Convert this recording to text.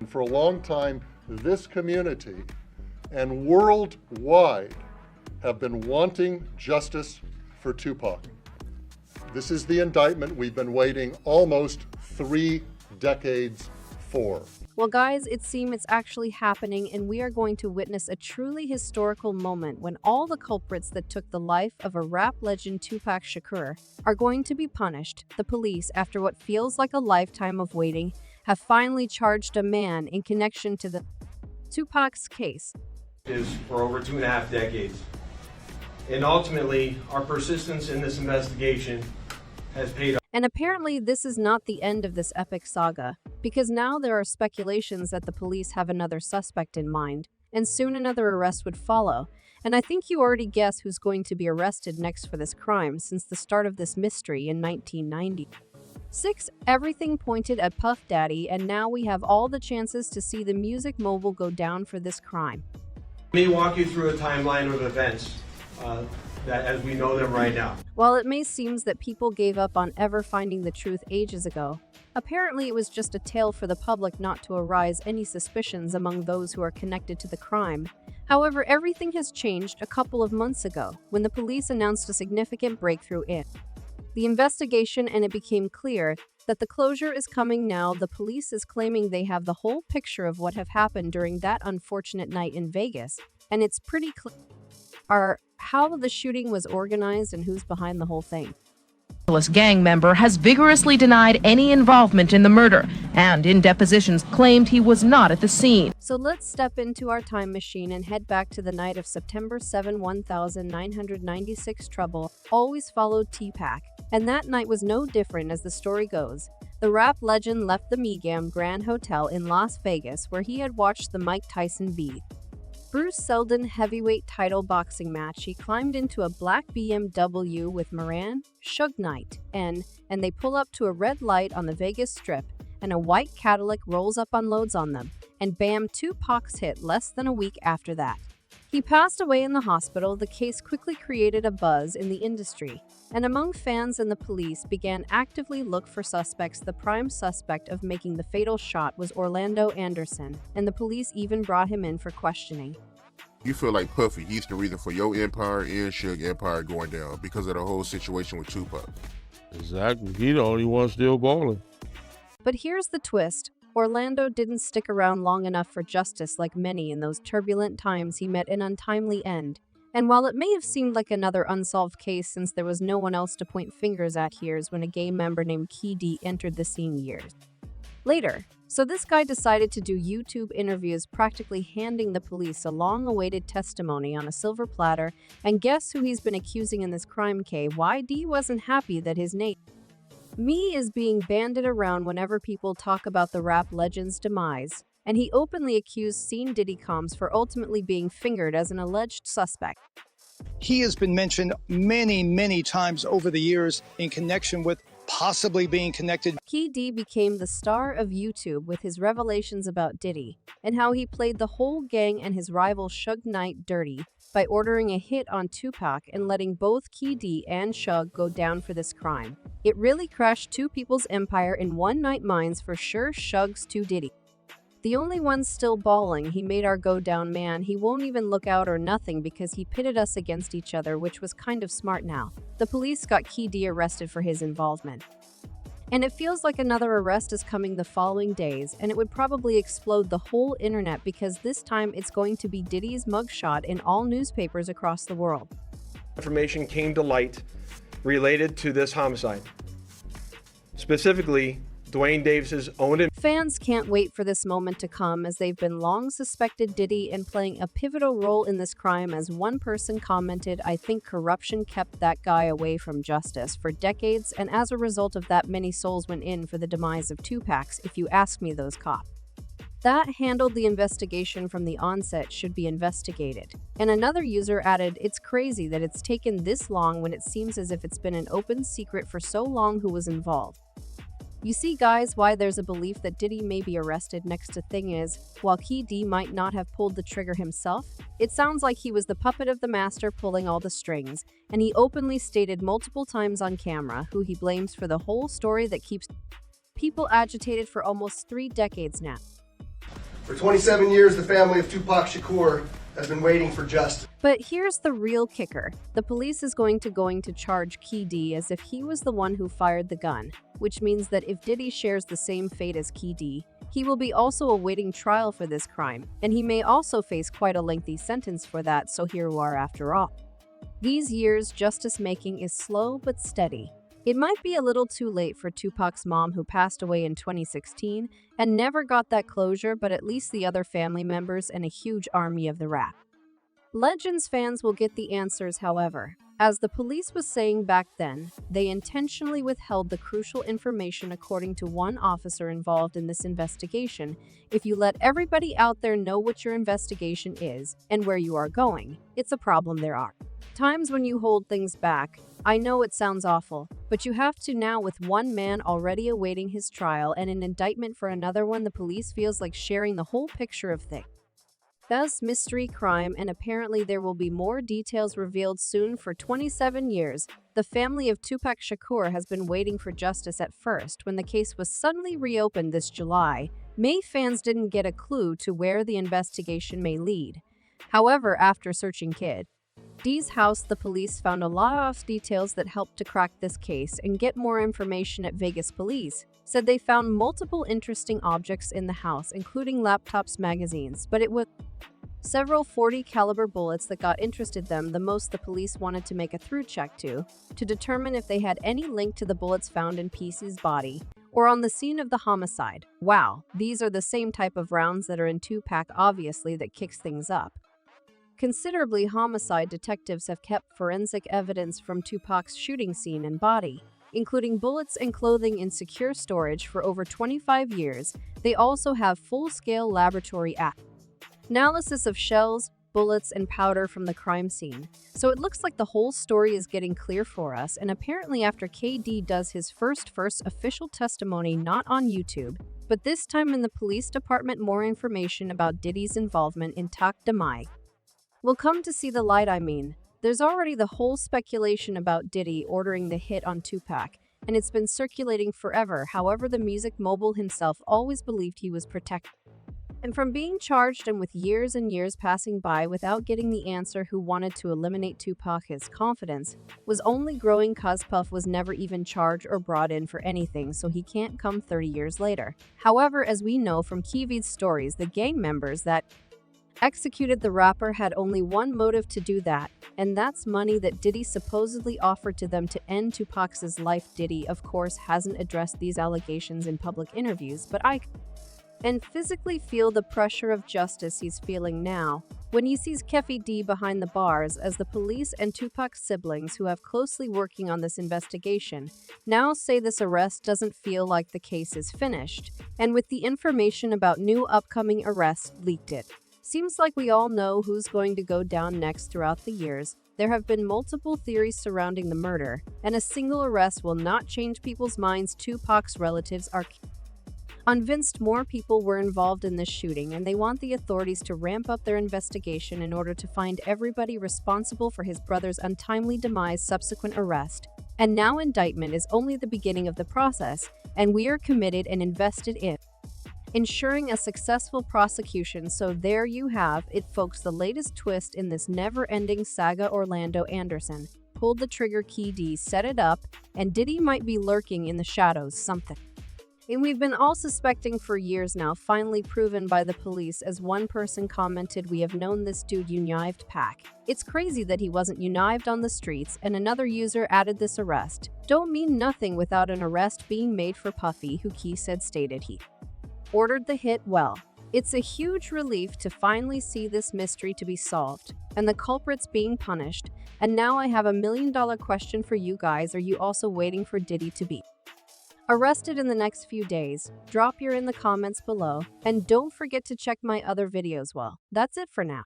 For a long time, this community and worldwide have been wanting justice for Tupac. This is the indictment we've been waiting almost 3 decades for. Well, guys, it seems it's actually happening, and we are going to witness a truly historical moment when all the culprits that took the life of a rap legend Tupac Shakur are going to be punished. The police, after what feels like a lifetime of waiting, have finally charged a man in connection to the Tupac's case. Is for over 2.5 decades. And ultimately, our persistence in this investigation has paid off. And apparently this is not the end of this epic saga, because now there are speculations that the police have another suspect in mind, and soon another arrest would follow. And I think you already guess who's going to be arrested next for this crime since the start of this mystery in 1990. 6. Everything pointed at Puff Daddy, and now we have all the chances to see the music mogul go down for this crime. Let me walk you through a timeline of events that as we know them right now. While it may seem that people gave up on ever finding the truth ages ago, apparently it was just a tale for the public not to arouse any suspicions among those who are connected to the crime. However, everything has changed a couple of months ago when the police announced a significant breakthrough in the investigation, and it became clear that the closure is coming now. The police is claiming they have the whole picture of what have happened during that unfortunate night in Vegas, and it's pretty clear how the shooting was organized and who's behind the whole thing. A gang member has vigorously denied any involvement in the murder and in depositions claimed he was not at the scene. So let's step into our time machine and head back to the night of September 7, 1996. Trouble always followed Tupac, and that night was no different. As the story goes, the rap legend left the Megam Grand Hotel in Las Vegas where he had watched the Mike Tyson v. Bruce Seldon heavyweight title boxing match. He climbed into a black BMW with Moran, Suge Knight, and they pull up to a red light on the Vegas Strip, and a white Cadillac rolls up, unloads on them, and bam, Tupac's hit less than a week after that. He passed away in the hospital. The case quickly created a buzz in the industry, and among fans and the police began actively look for suspects. The prime suspect of making the fatal shot was Orlando Anderson, and the police even brought him in for questioning. You feel like Puffy, he's the reason for your empire and Suge empire going down because of the whole situation with Tupac. Exactly. He the only one still balling. But here's the twist. Orlando didn't stick around long enough for justice. Like many in those turbulent times, he met an untimely end. And while it may have seemed like another unsolved case since there was no one else to point fingers at, here's when a gang member named Keefe entered the scene years later. So this guy decided to do YouTube interviews, practically handing the police a long-awaited testimony on a silver platter. And guess who he's been accusing in this crime? KYD wasn't happy that his name is being banded around whenever people talk about the rap legend's demise, and he openly accused Diddy Combs for ultimately being fingered as an alleged suspect. He has been mentioned many times over the years in connection with possibly being connected. Keefe became the star of YouTube with his revelations about Diddy and how he played the whole gang and his rival Suge Knight dirty by ordering a hit on Tupac and letting both Keefe and Suge go down for this crime. It really crashed two people's empire in one night. Mine's for sure Suge's to Diddy. The only one still balling. He made our go down, man. He won't even look out or nothing because he pitted us against each other, which was kind of smart. Now the police got Keefe arrested for his involvement. And it feels like another arrest is coming the following days, and it would probably explode the whole internet because this time it's going to be Diddy's mugshot in all newspapers across the world. Information came to light related to this homicide. Specifically, Duane Davis's own. Fans can't wait for this moment to come, as they've been long suspected Diddy in playing a pivotal role in this crime. As one person commented, "I think corruption kept that guy away from justice for decades, and as a result of that, many souls went in for the demise of Tupac's. If you ask me, those cops that handled the investigation from the onset should be investigated." And another user added, "It's crazy that it's taken this long when it seems as if it's been an open secret for so long who was involved." You see, guys, why there's a belief that Diddy may be arrested next. The thing is, while Keefe might not have pulled the trigger himself, it sounds like he was the puppet of the master pulling all the strings, and he openly stated multiple times on camera who he blames for the whole story that keeps people agitated for almost 3 decades now. For 27 years, the family of Tupac Shakur has been waiting for justice. But here's the real kicker. The police is going to charge Keefe as if he was the one who fired the gun, which means that if Diddy shares the same fate as Keefe, he will be also awaiting trial for this crime, and he may also face quite a lengthy sentence for that, so here we are after all. These years, justice making is slow but steady. It might be a little too late for Tupac's mom, who passed away in 2016 and never got that closure, but at least the other family members and a huge army of the rap Legends fans will get the answers. However, as the police was saying back then, they intentionally withheld the crucial information. According to one officer involved in this investigation, if you let everybody out there know what your investigation is and where you are going, it's a problem. There are times when you hold things back. I know it sounds awful, but you have to now. With one man already awaiting his trial and an indictment for another one, the police feels like sharing the whole picture of things. Thus, mystery crime, and apparently there will be more details revealed soon. For 27 years, the family of Tupac Shakur has been waiting for justice. At first, when the case was suddenly reopened this July, May fans didn't get a clue to where the investigation may lead. However, after searching Kid D's house, the police found a lot of details that helped to crack this case and get more information. At Vegas police said they found multiple interesting objects in the house, including laptops, magazines, but it was several .40 caliber bullets that got interested them the most. The police wanted to make a through check to determine if they had any link to the bullets found in Keefe's body or on the scene of the homicide. Wow, these are the same type of rounds that are in Tupac, obviously that kicks things up considerably. Homicide detectives have kept forensic evidence from Tupac's shooting scene and body, including bullets and clothing, in secure storage for over 25 years. They also have full-scale laboratory analysis of shells, bullets, and powder from the crime scene. So it looks like the whole story is getting clear for us, and apparently after KD does his first official testimony, not on YouTube, but this time in the police department, more information about Diddy's involvement in Tupac Damai will come to see the light. I mean, there's already the whole speculation about Diddy ordering the hit on Tupac, and it's been circulating forever. However, the music mogul himself always believed he was protected and from being charged, and with years and years passing by without getting the answer who wanted to eliminate Tupac, his confidence was only growing. Cuz Puff was never even charged or brought in for anything, so he can't come 30 years later. However, as we know from Keeve's stories, the gang members that executed the rapper had only one motive to do that, and that's money that Diddy supposedly offered to them to end Tupac's life. Diddy, of course, hasn't addressed these allegations in public interviews, but I physically feel the pressure of justice he's feeling now when he sees Keefe D behind the bars, as the police and Tupac's siblings, who have closely working on this investigation, now say this arrest doesn't feel like the case is finished, and with the information about new upcoming arrests leaked, it seems like we all know who's going to go down next. Throughout the years, there have been multiple theories surrounding the murder, and a single arrest will not change people's minds. Tupac's relatives are convinced more people were involved in this shooting, and they want the authorities to ramp up their investigation in order to find everybody responsible for his brother's untimely demise. Subsequent arrest and now indictment is only the beginning of the process, and we are committed and invested in ensuring a successful prosecution. So there you have it, folks, the latest twist in this never-ending saga. Orlando Anderson pulled the trigger, KD set it up, and Diddy might be lurking in the shadows. Something and we've been all suspecting for years now, finally proven by the police. As one person commented, "We have known this dude unived Pac. It's crazy that he wasn't unived on the streets." And another user added, "This arrest don't mean nothing without an arrest being made for Puffy, who Keefe said stated he ordered the hit." Well, it's a huge relief to finally see this mystery to be solved and the culprits being punished. And now I have $1 million question for you guys. Are you also waiting for Diddy to be arrested in the next few days? Drop your in the comments below, and don't forget to check my other videos. Well, that's it for now.